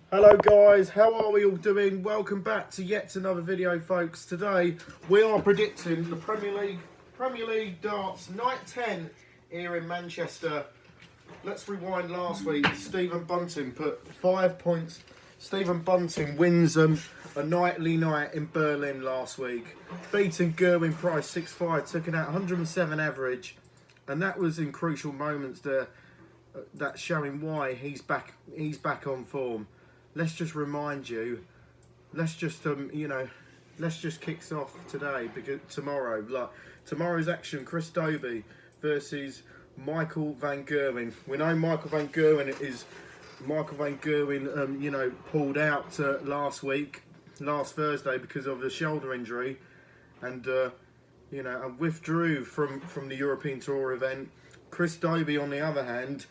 Hello guys, how are we all doing? Welcome back to yet another video, folks. Today we are predicting the Premier League darts night 10 here in Manchester. Let's rewind last week. Stephen Bunting put 5 points. Stephen Bunting wins a nightly night in Berlin last week, beating Gerwyn Price 6-5, took it out 107 average, and that was in crucial moments there. That's showing why he's back. He's back on form. Let's just remind you. Let's just let's just kicks off today because tomorrow's action: Chris Dobey versus Michael van Gerwen. We know Michael van Gerwen pulled out last Thursday because of a shoulder injury, and and withdrew from the European Tour event. Chris Dobey, on the other hand,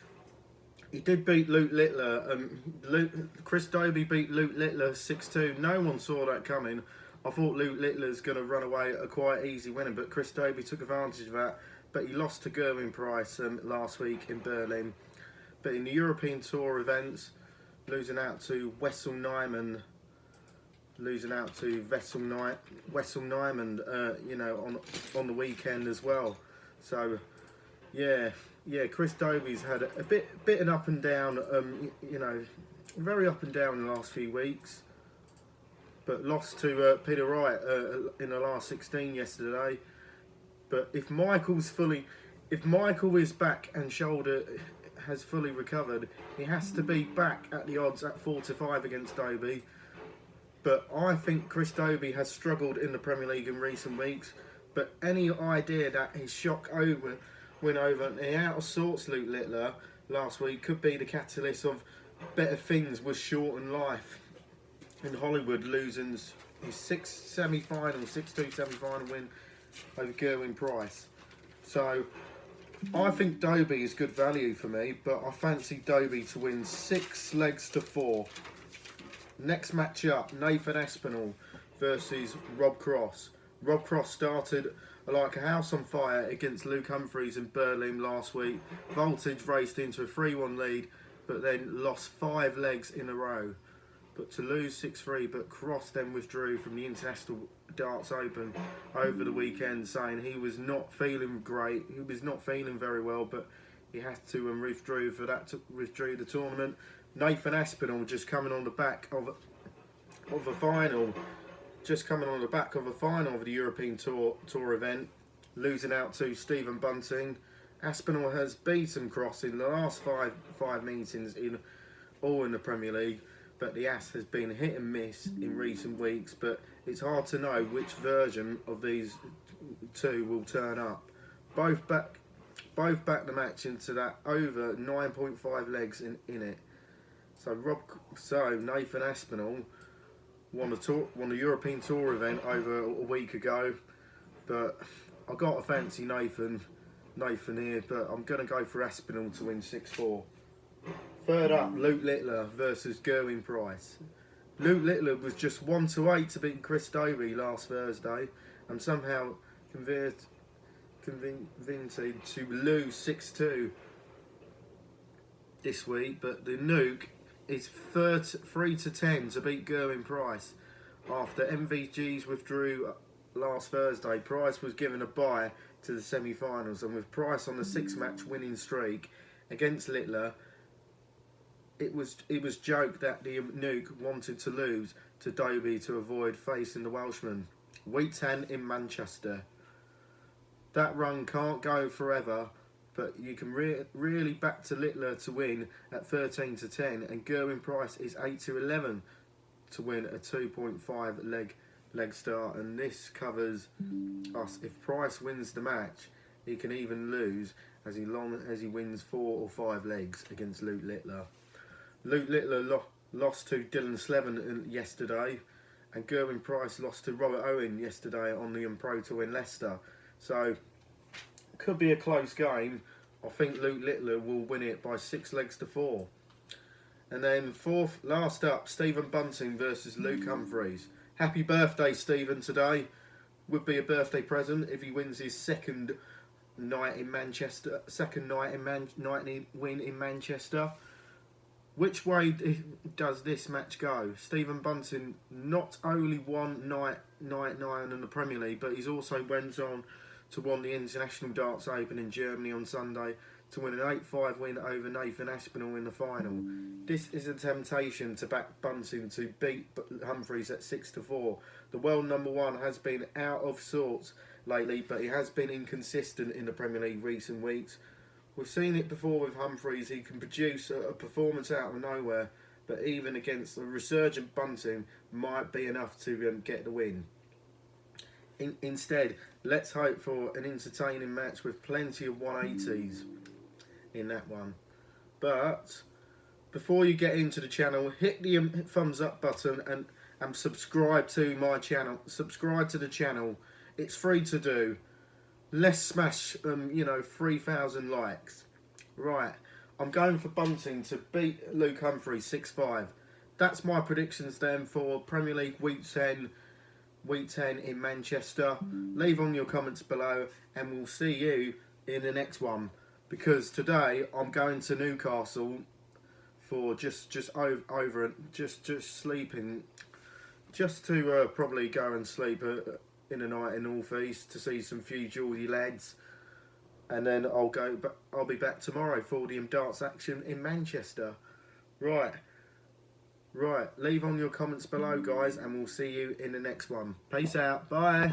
he did beat Luke Littler. Chris Dobey beat Luke Littler 6-2. No one saw that coming. I thought Luke Littler's going to run away a quite easy winner, but Chris Dobey took advantage of that. But he lost to Gerwyn Price last week in Berlin. But in the European Tour events, losing out to Wessel Nijman, on the weekend as well. So yeah, Chris Dobey's had a bit an up and down, very up and down in the last few weeks. But lost to Peter Wright in the last 16 yesterday. But if Michael is back and shoulder has fully recovered, he has to be back at the odds at 4-5 against Dobey. But I think Chris Dobey has struggled in the Premier League in recent weeks. But any idea that his win over the out of sorts Luke Littler last week could be the catalyst of better things with shortened life. In Hollywood, losing his 6-2 semi-final win over Gerwyn Price. So I think Dobey is good value for me, but I fancy Dobey to win 6-4. Next match up, Nathan Aspinall versus Rob Cross. Rob Cross started like a house on fire against Luke Humphries in Berlin last week. Voltage raced into a 3-1 lead, but then lost 5 legs in a row. But to lose 6-3, but Cross then withdrew from the International Darts Open over the weekend, saying he was not feeling great. He was not feeling very well, but he had to withdrew the tournament. Nathan Aspinall just coming on the back of a final. Just coming on the back of a final of the European Tour event, losing out to Stephen Bunting. Aspinall has beaten Cross in the last five meetings in the Premier League, but the Ass has been hit and miss in recent weeks. But it's hard to know which version of these two will turn up. Both back the match into that over 9.5 legs in it. So Nathan Aspinall won the European Tour event over a week ago, but I got a fancy Nathan here, but I'm going to go for Aspinall to win 6-4. Third up, Luke Littler versus Gerwyn Price. Luke Littler was just 1-8 to beat Chris Dobey last Thursday, and somehow convinced to lose 6-2 this week. But the Nuke is 3-10 to beat Gerwyn Price. After MVGs withdrew last Thursday, Price was given a bye to the semi-finals, and with Price on the 6-match winning streak against Littler, it was joked that the Nuke wanted to lose to Dobey to avoid facing the Welshman. Week 10 in Manchester. That run can't go forever, but you can really back to Littler to win at 13-10, and Gerwyn Price is 8-11 to win a 2.5 leg start, and this covers us. If Price wins the match, he can even lose as long as he wins 4 or 5 legs against Luke Littler. Luke Littler lost to Dylan Slevin yesterday, and Gerwyn Price lost to Robert Owen yesterday on the Pro Tour in Leicester. So could be a close game. I think Luke Littler will win it by 6-4. And then last up, Stephen Bunting versus Luke Humphries. Happy birthday, Stephen, today. Would be a birthday present if he wins his second win in Manchester. Which way does this match go? Stephen Bunting not only won night 9 in the Premier League, but he's also went on to win the International Darts Open in Germany on Sunday to win an 8-5 win over Nathan Aspinall in the final. This is a temptation to back Bunting to beat Humphreys at 6-4. The world number one has been out of sorts lately, but he has been inconsistent in the Premier League recent weeks. We've seen it before with Humphreys. He can produce a performance out of nowhere, but even against a resurgent Bunting, might be enough to get the win. Instead, let's hope for an entertaining match with plenty of 180s in that one. But before you get into the channel, hit the thumbs up button and subscribe to my channel. Subscribe to the channel. It's free to do. Let's smash 3,000 likes. Right, I'm going for Bunting to beat Luke Humphreys 6-5. That's my predictions then for Premier League Week 10 in Manchester. Leave on your comments below and we'll see you in the next one, because today I'm going to Newcastle for just sleeping, just to probably go and sleep in a night in North East to see some few Geordie lads, and then I'll be back tomorrow for the darts action in Manchester. Right, leave on your comments below, guys, and we'll see you in the next one. Peace out, bye.